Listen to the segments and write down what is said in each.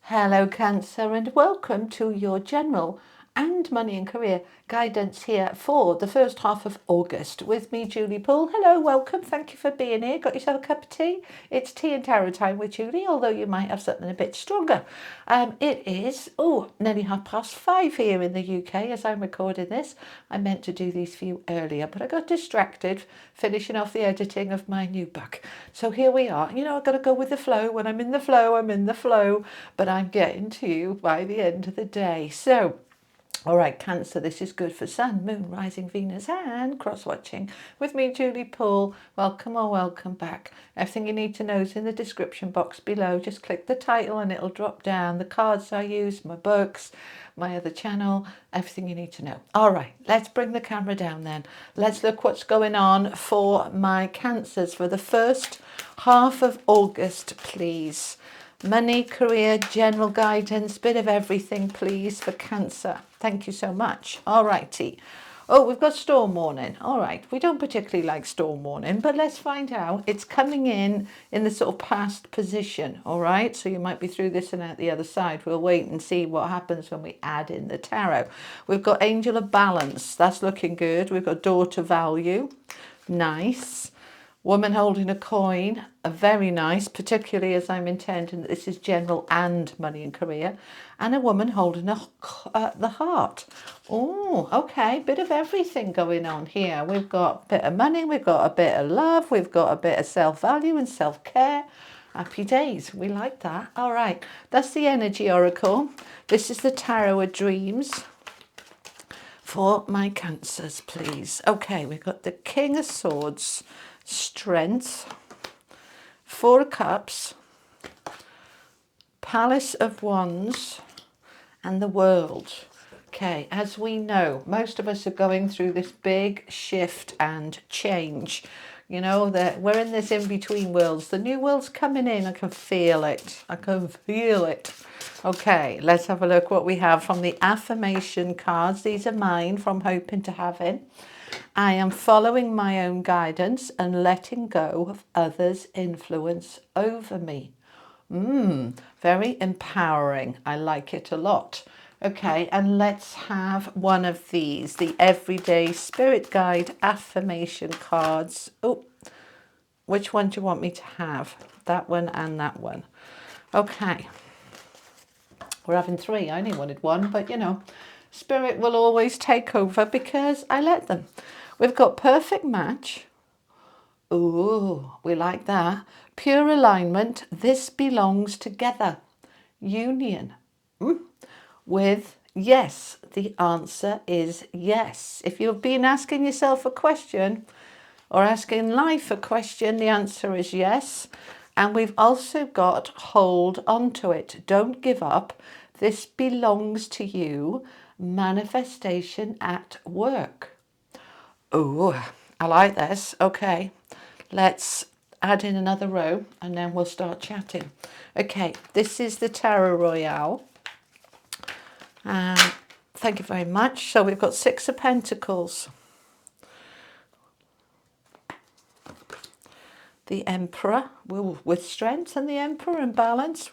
Hello Cancer, and welcome to your general and money and career guidance here for the first half of August with me, Julie Poole. Hello, welcome. Thank you for being here. Got yourself a cup of tea? It's tea and tarot time with Julie, although you might have something a bit stronger. It is, nearly 5:30 here in the UK as I'm recording this. I meant to do these for you earlier, but I got distracted finishing off the editing of my new book. So here we are. You know, I've got to go with the flow. When I'm in the flow, I'm in the flow, but I'm getting to you by the end of the day. So, all right, Cancer, this is good for Sun, Moon, Rising, Venus, and cross-watching with me, Julie Poole. Welcome or welcome back. Everything you need to know is in the description box below. Just click the title and it'll drop down the cards I use, my books, my other channel, everything you need to know. All right, let's bring the camera down then. Let's look what's going on for my Cancers for the first half of August, please. Money, career, general guidance, bit of everything, please, for Cancer. Thank you so much. All righty. Oh, we've got storm warning. All right. We don't particularly like storm warning, but let's find out. It's coming in the sort of past position. All right. So you might be through this and out the other side. We'll wait and see what happens when we add in the tarot. We've got Angel of Balance. That's looking good. We've got Daughter Value. Nice. Woman holding a coin, very nice, particularly as I'm intending that this is general and money and career. And a woman holding the heart. Oh, okay, bit of everything going on here. We've got a bit of money, we've got a bit of love, we've got a bit of self-value and self-care. Happy days, we like that. All right, that's the energy oracle. This is the Tarot of Dreams for my Cancers, please. Okay, we've got the King of Swords, Strength, Four of Cups, Palace of Wands, and the World. Okay, as we know, most of us are going through this big shift and change. You know, that we're in this in-between worlds. The new world's coming in. I can feel it. I can feel it. Okay, let's have a look what we have from the affirmation cards. These are mine from Hoping to Having. I am following my own guidance and letting go of others' influence over me. Very empowering. I like it a lot. Okay, and let's have one of these, the Everyday Spirit Guide affirmation cards. Oh, which one do you want me to have? That one and that one. Okay. We're having three. I only wanted one, but you know, Spirit will always take over because I let them. We've got Perfect Match. Ooh, we like that. Pure Alignment. This belongs together. Union. With yes. The answer is yes. If you've been asking yourself a question or asking life a question, the answer is yes. And we've also got hold onto it. Don't give up. This belongs to you. Manifestation at work. Oh, I like this. Okay, let's add in another row and then we'll start chatting. Okay, this is the Tarot Royale. Thank you very much. So we've got Six of Pentacles, the Emperor with strength, and the Emperor in balance.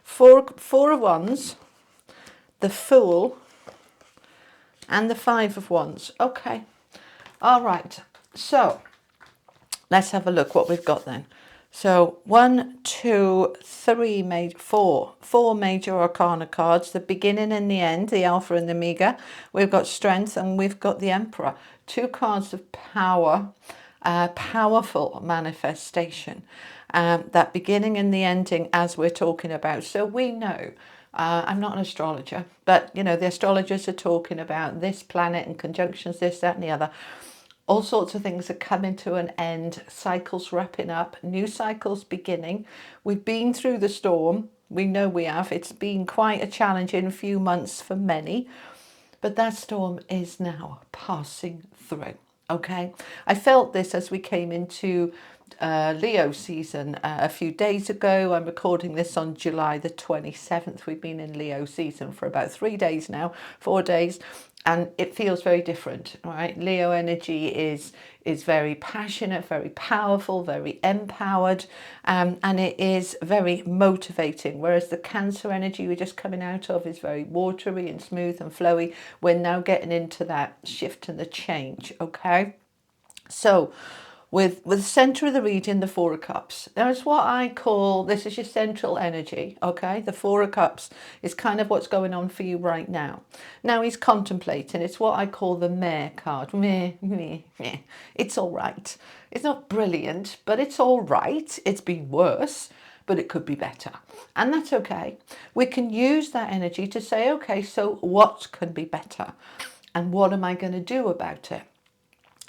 Four of Wands, the Fool, and the Five of Wands. Okay, all right. So let's have a look what we've got then. So 1, 2, 3, 4 major arcana cards, the beginning and the end, the Alpha and the Omega. We've got Strength and we've got the Emperor. Two cards of power, powerful manifestation. That beginning and the ending as we're talking about. So we know, I'm not an astrologer, but you know, the astrologers are talking about this planet and conjunctions, this, that and the other. All sorts of things are coming to an end, cycles wrapping up, new cycles beginning. We've been through the storm. We know we have. It's been quite a challenging few months for many, but that storm is now passing through. Okay, I felt this as we came into Leo season a few days ago. I'm recording this on July the 27th. We've been in Leo season for about 3 days now, 4 days, and it feels very different, right? Leo energy is very passionate, very powerful, very empowered, and it is very motivating. Whereas the Cancer energy we're just coming out of is very watery and smooth and flowy. We're now getting into that shift and the change, okay? So with the center of the reading, the Four of Cups, there's what I call, this is your central energy, okay? The Four of Cups is kind of what's going on for you right now. Now he's contemplating. It's what I call the Meh card. Meh, meh, meh. It's all right. It's not brilliant, but it's all right. It's been worse, but it could be better. And that's okay. We can use that energy to say, okay, so what can be better? And what am I going to do about it?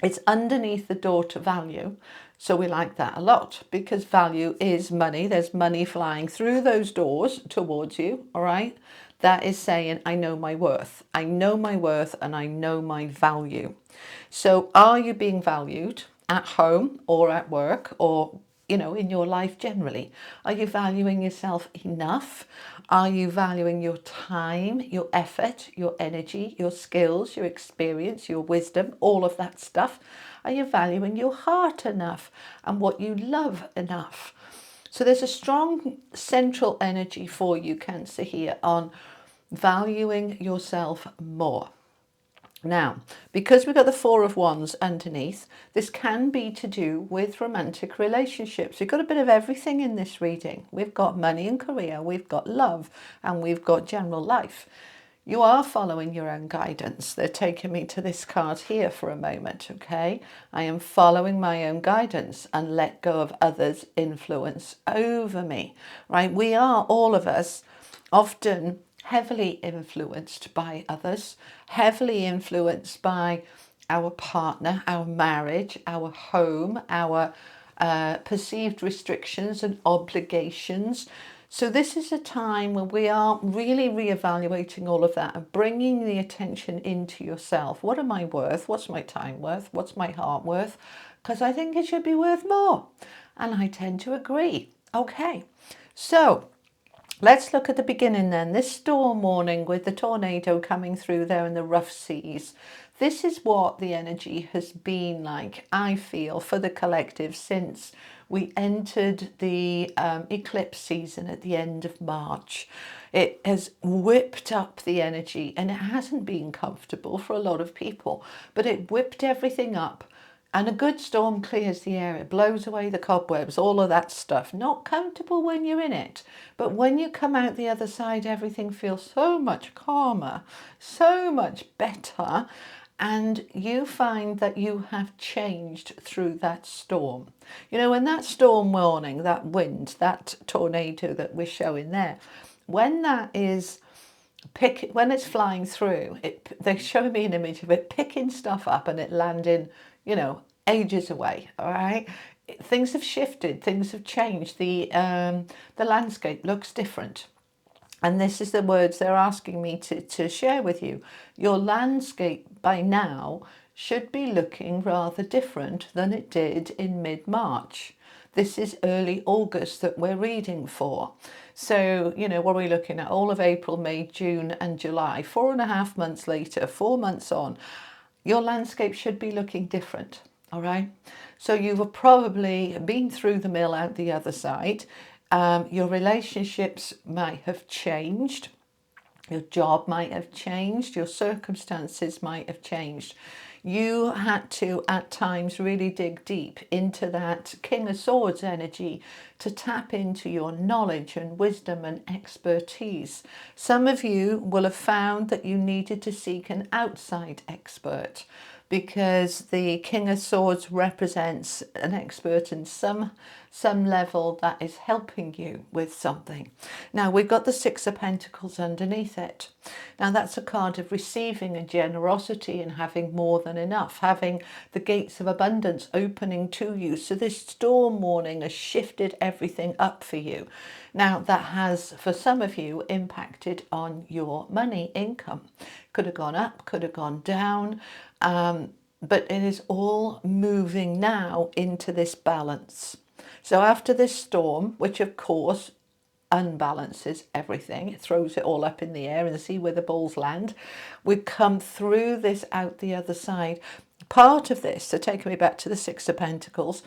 It's underneath the door to value. So we like that a lot because value is money. There's money flying through those doors towards you, all right? That is saying, I know my worth. I know my worth and I know my value. So are you being valued at home or at work or, you know, in your life generally? Are you valuing yourself enough? Are you valuing your time, your effort, your energy, your skills, your experience, your wisdom, all of that stuff? Are you valuing your heart enough and what you love enough? So there's a strong central energy for you, Cancer, here on valuing yourself more. Now, because we've got the Four of Wands underneath, this can be to do with romantic relationships. We've got a bit of everything in this reading. We've got money and career, we've got love, and we've got general life. You are following your own guidance. They're taking me to this card here for a moment, okay? I am following my own guidance and let go of others' influence over me, right? We are, all of us, often heavily influenced by others, heavily influenced by our partner, our marriage, our home, our perceived restrictions and obligations. So this is a time when we are really reevaluating all of that and bringing the attention into yourself. What am I worth? What's my time worth? What's my heart worth? Because I think it should be worth more. And I tend to agree. Okay, so let's look at the beginning then. This storm warning with the tornado coming through there and the rough seas. This is what the energy has been like, I feel, for the collective since we entered the eclipse season at the end of March. It has whipped up the energy and it hasn't been comfortable for a lot of people, but it whipped everything up. And a good storm clears the air, it blows away the cobwebs, all of that stuff. Not comfortable when you're in it, but when you come out the other side, everything feels so much calmer, so much better, and you find that you have changed through that storm. You know, when that storm warning, that wind, that tornado that we're showing there, when that is when it's flying through, they're showing me an image of it picking stuff up and it landing, you know, ages away. All right, things have shifted, things have changed. The landscape looks different, and this is the words they're asking me to share with you. Your landscape by now should be looking rather different than it did in mid-March. This is early August that we're reading for. So, you know, what are we looking at? All of April, May, June and July. 4.5 months later, 4 months on, your landscape should be looking different, all right? So you've probably been through the mill out the other side. Your relationships might have changed. Your job might have changed. Your circumstances might have changed. You had to, at times, really dig deep into that King of Swords energy to tap into your knowledge and wisdom and expertise. Some of you will have found that you needed to seek an outside expert, because the King of Swords represents an expert in some level that is helping you with something. Now we've got the Six of Pentacles underneath it. Now that's a card of receiving and generosity and having more than enough, having the gates of abundance opening to you. So this storm warning has shifted everything up for you. Now that has, for some of you, impacted on your money income. Could have gone up, could have gone down. but it is all moving now into this balance. So after this storm, which of course unbalances everything, it throws it all up in the air and see where the balls land, we come through this out the other side. Part of this, so taking me back to the Six of Pentacles,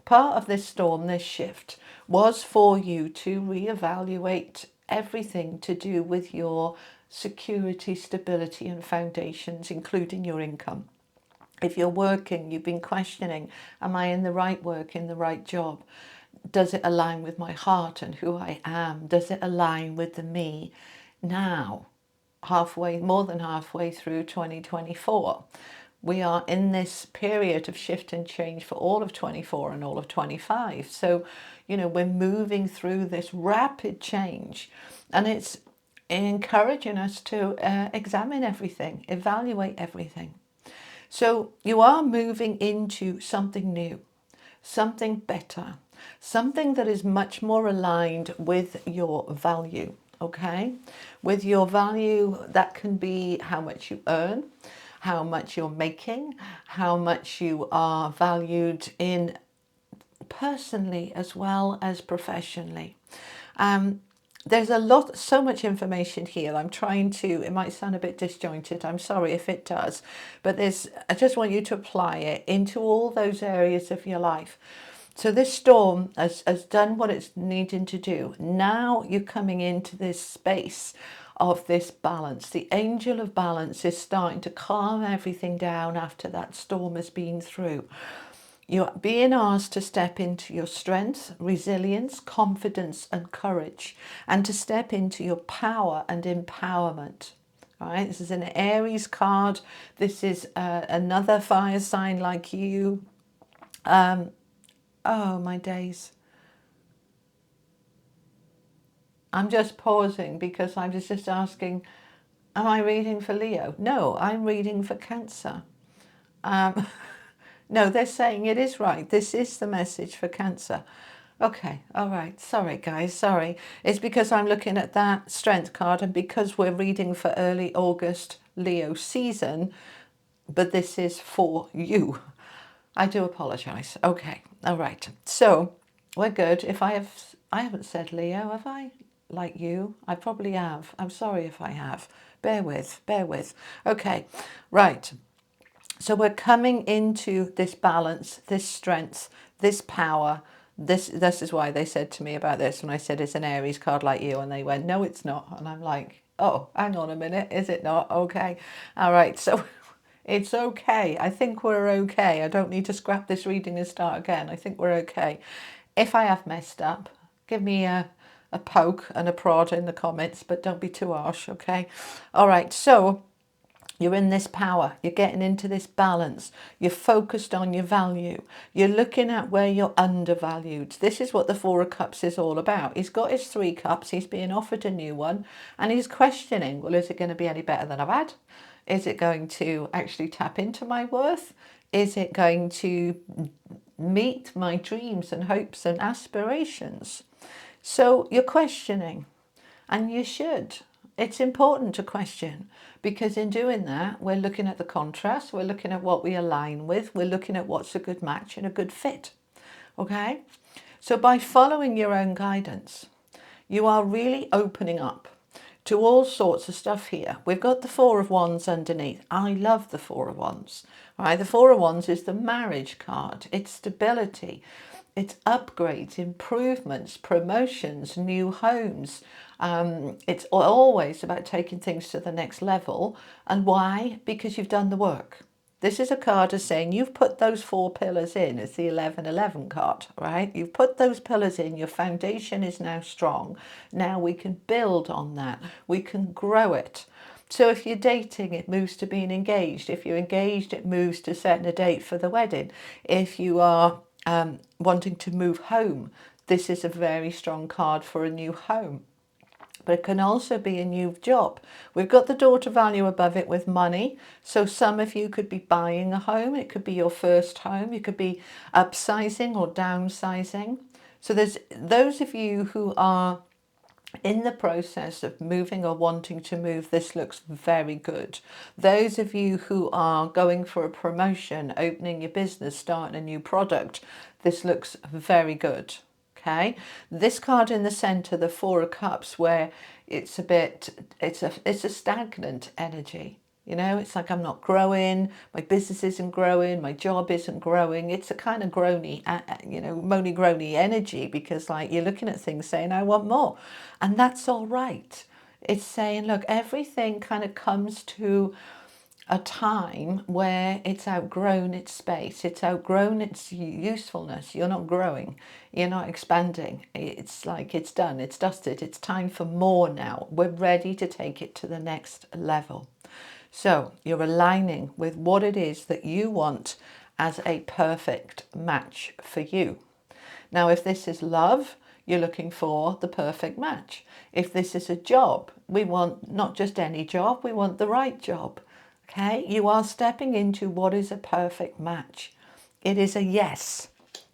part of this storm, this shift, was for you to reevaluate everything to do with your security, stability and foundations, including your income. If you're working, you've been questioning, am I in the right work, in the right job? Does it align with my heart and who I am? Does it align with the me now, more than halfway through 2024? We are in this period of shift and change for all of 24 and all of 25. So, we're moving through this rapid change, and it's encouraging us to examine everything, evaluate everything. So you are moving into something new, something better, something that is much more aligned with your value, okay? With your value, that can be how much you earn, how much you're making, how much you are valued in personally as well as professionally. There's so much information here. I'm trying to, it might sound a bit disjointed. I'm sorry if it does, but I just want you to apply it into all those areas of your life. So this storm has done what it's needing to do. Now you're coming into this space of this balance. The angel of balance is starting to calm everything down after that storm has been through. You're being asked to step into your strength, resilience, confidence and courage, and to step into your power and empowerment. All right, this is an Aries card. This is another fire sign like you. Oh, my days. I'm just pausing because I was just asking, am I reading for Leo? No, I'm reading for Cancer. No, they're saying it is right. This is the message for Cancer. Okay, all right. Sorry, guys, sorry. It's because I'm looking at that strength card and because we're reading for early August Leo season, but this is for you. I do apologise. Okay, all right. So we're good. I haven't said Leo, have I? Like you? I probably have. I'm sorry if I have. Bear with. Okay, right. So we're coming into this balance, this strength, this power. This is why they said to me about this when I said it's an Aries card like you, and they went, no, it's not. And I'm like, oh, hang on a minute, is it not? Okay. All right. So it's okay. I think we're okay. I don't need to scrap this reading and start again. I think we're okay. If I have messed up, give me a poke and a prod in the comments, but don't be too harsh, okay? All right. So you're in this power, you're getting into this balance, you're focused on your value, you're looking at where you're undervalued. This is what the Four of Cups is all about. He's got his 3 cups, he's being offered a new one, and he's questioning, well, is it going to be any better than I've had? Is it going to actually tap into my worth? Is it going to meet my dreams and hopes and aspirations? So you're questioning, and you should. It's important to question, because in doing that, we're looking at the contrast, we're looking at what we align with, we're looking at what's a good match and a good fit. Okay? So by following your own guidance, you are really opening up to all sorts of stuff here. We've got the Four of Wands underneath. I love the Four of Wands. All right, the Four of Wands is the marriage card. It's stability. It's upgrades, improvements, promotions, new homes. It's always about taking things to the next level. And why? Because you've done the work. This is a card of saying you've put those 4 pillars in. It's the 11-11 card, right? You've put those pillars in. Your foundation is now strong. Now we can build on that. We can grow it. So if you're dating, it moves to being engaged. If you're engaged, it moves to setting a date for the wedding. If you are wanting to move home, this is a very strong card for a new home. But it can also be a new job. We've got the daughter value above it with money. So some of you could be buying a home. It could be your first home. You could be upsizing or downsizing. So there's those of you who are in the process of moving or wanting to move, this looks very good. Those of you who are going for a promotion, opening your business, starting a new product, this looks very good. Okay, this card in the center, the Four of Cups, where it's a bit, it's a stagnant energy. You know, it's like I'm not growing, my business isn't growing, my job isn't growing. It's a kind of groany, moany groany energy, because like you're looking at things saying, I want more. And that's all right. It's saying, look, everything kind of comes to a time where it's outgrown its space, it's outgrown its usefulness. You're not growing, you're not expanding. It's like it's done, it's dusted, it's time for more now. We're ready to take it to the next level. So you're aligning with what it is that you want as a perfect match for you. Now, if this is love, you're looking for the perfect match. If this is a job, we want not just any job, we want the right job. Okay, you are stepping into what is a perfect match. It is a yes.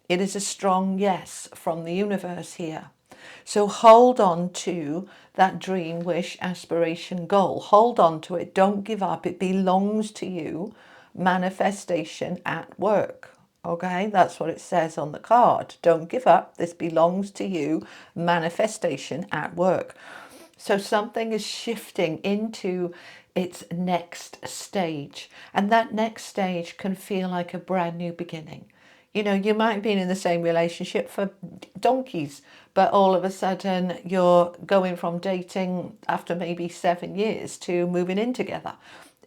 It is a strong yes from the universe here. So hold on to that dream, wish, aspiration, goal. Hold on to it. Don't give up. It belongs to you. Manifestation at work. Okay, that's what it says on the card. Don't give up. This belongs to you. Manifestation at work. So something is shifting into its next stage. And that next stage can feel like a brand new beginning. You know, you might have been in the same relationship for donkeys, but all of a sudden you're going from dating after maybe 7 years to moving in together.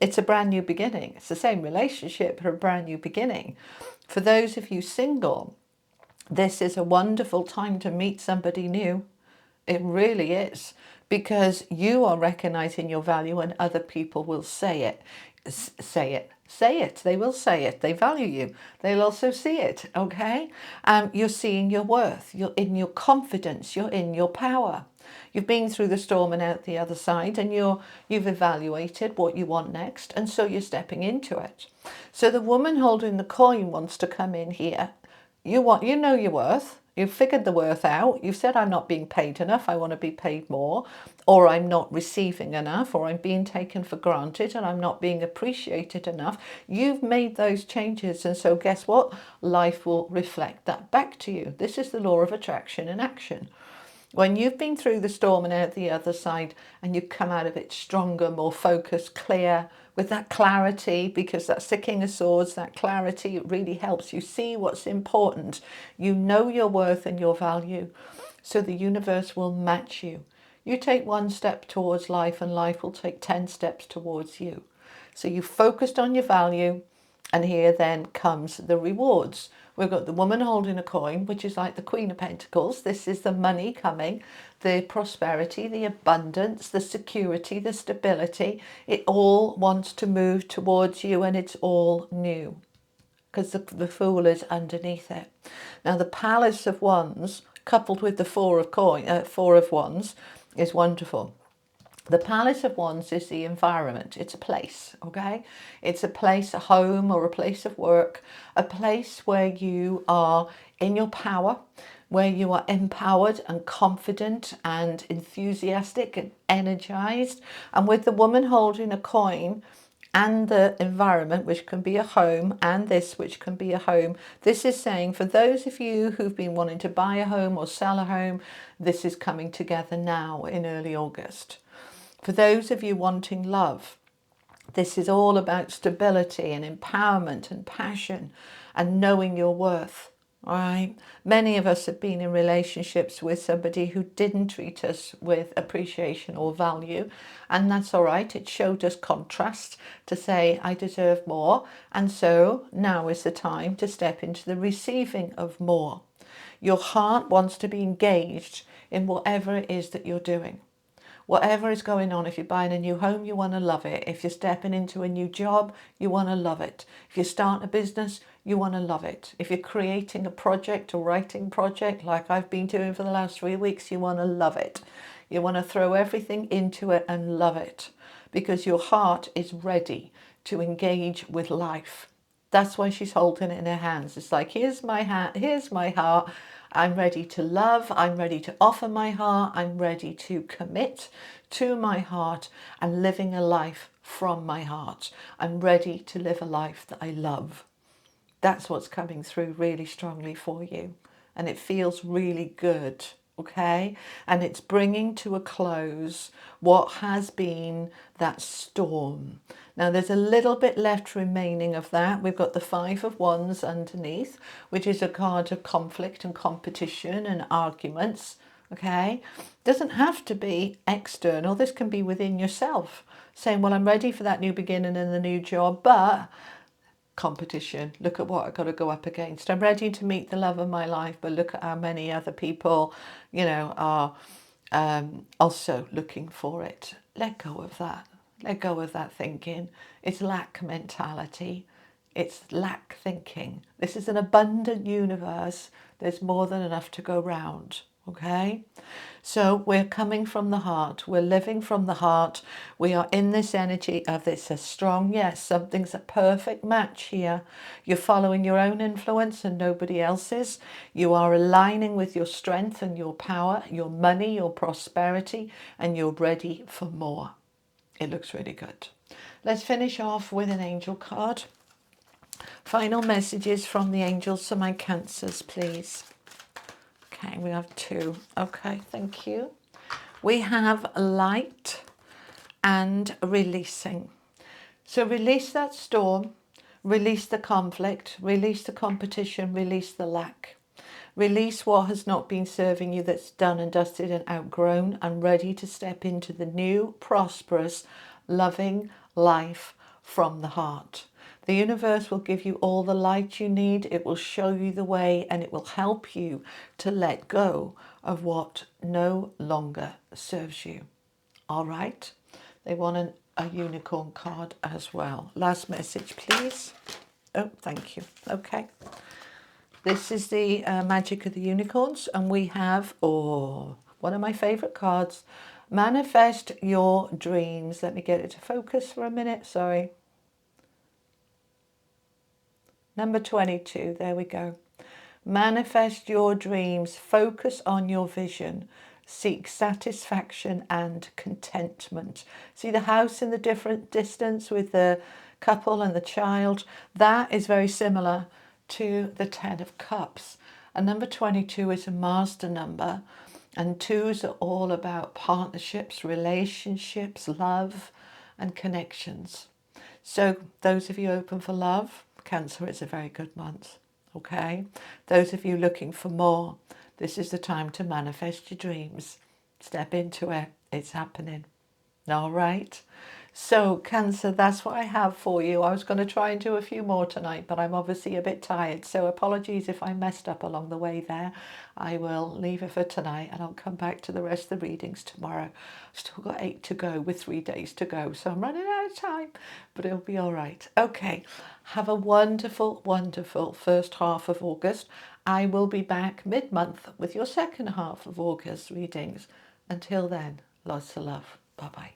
It's a brand new beginning. It's the same relationship, but a brand new beginning. For those of you single, this is a wonderful time to meet somebody new. It really is, because you are recognizing your value and other people will say it. Say it. Say it. They will say it. They value you. They'll also see it. Okay? You're seeing your worth. You're in your confidence. You're in your power. You've been through the storm and out the other side, and you've evaluated what you want next, and so you're stepping into it. So the woman holding the coin wants to come in here. You know your worth. You've figured the worth out. You've said, I'm not being paid enough. I want to be paid more. Or I'm not receiving enough. Or I'm being taken for granted and I'm not being appreciated enough. You've made those changes. And so guess what? Life will reflect that back to you. This is the law of attraction in action. When you've been through the storm and out the other side, and you come out of it stronger, more focused, clear, with that clarity, because that's the King of Swords, that clarity, it really helps you see what's important. You know your worth and your value, so the universe will match you. You take one step towards life and life will take 10 steps towards you. So you focused on your value, and here then comes the rewards. We've got the woman holding a coin, which is like the Queen of Pentacles. This is the money coming, the prosperity, the abundance, the security, the stability. It all wants to move towards you, and it's all new, because the Fool is underneath it. Now the Palace of Wands, coupled with the Four of Wands, is wonderful. The Palace of Wands is the environment. It's a place, okay? It's a place, a home or a place of work, a place where you are in your power, where you are empowered and confident and enthusiastic and energized. And with the woman holding a coin and the environment, which can be a home, and this, which can be a home, this is saying for those of you who've been wanting to buy a home or sell a home, this is coming together now in early August. For those of you wanting love, this is all about stability and empowerment and passion and knowing your worth. All right. Many of us have been in relationships with somebody who didn't treat us with appreciation or value, and that's all right. It showed us contrast to say, I deserve more. And so now is the time to step into the receiving of more. Your heart wants to be engaged in whatever it is that you're doing. Whatever is going on, if you're buying a new home, you want to love it. If you're stepping into a new job, you want to love it. If you're starting a business, you want to love it. If you're creating a project or writing project like I've been doing for the last 3 weeks, you want to love it. You want to throw everything into it and love it, because your heart is ready to engage with life. That's why she's holding it in her hands. It's like, here's my hand, here's my heart. I'm ready to love. I'm ready to offer my heart. I'm ready to commit to my heart and living a life from my heart. I'm ready to live a life that I love. That's what's coming through really strongly for you. And it feels really good, okay? And it's bringing to a close what has been that storm. Now, there's a little bit left remaining of that. We've got the Five of Wands underneath, which is a card of conflict and competition and arguments, okay? Doesn't have to be external. This can be within yourself, saying, well, I'm ready for that new beginning and the new job, but competition, look at what I've got to go up against. I'm ready to meet the love of my life, but look at how many other people, you know, are also looking for it. Let go of that. Let go of that thinking. It's lack mentality. It's lack thinking. This is an abundant universe. There's more than enough to go round. Okay, so we're coming from the heart, we're living from the heart, we are in this energy of this a strong yes, something's a perfect match here. You're following your own influence and nobody else's. You are aligning with your strength and your power, your money, your prosperity, and you're ready for more. It looks really good. Let's finish off with an angel card. Final messages from the angels to my Cancers, please. Okay, we have two. Okay, thank you. We have light and releasing. So release that storm, release the conflict, release the competition, release the lack. Release what has not been serving you, that's done and dusted and outgrown, and ready to step into the new, prosperous, loving life from the heart. The universe will give you all the light you need. It will show you the way, and it will help you to let go of what no longer serves you. All right? They want a unicorn card as well. Last message, please. Oh, thank you. Okay. This is the magic of the unicorns, and we have, one of my favorite cards, manifest your dreams. Let me get it to focus for a minute. Sorry. Number 22, there we go. Manifest your dreams, focus on your vision, seek satisfaction and contentment. See the house in the different distance with the couple and the child? That is very similar to the 10 of Cups. And number 22 is a master number, and twos are all about partnerships, relationships, love and connections. So those of you open for love, Cancer, is a very good month. Okay, those of you looking for more, this is the time to manifest your dreams. Step into it. It's happening. All right. So Cancer, that's what I have for you. I was going to try and do a few more tonight, but I'm obviously a bit tired. So apologies if I messed up along the way there. I will leave it for tonight and I'll come back to the rest of the readings tomorrow. Still got 8 to go with 3 days to go. So I'm running out of time, but it'll be all right. Okay. Have a wonderful, wonderful first half of August. I will be back mid-month with your second half of August readings. Until then, lots of love. Bye-bye.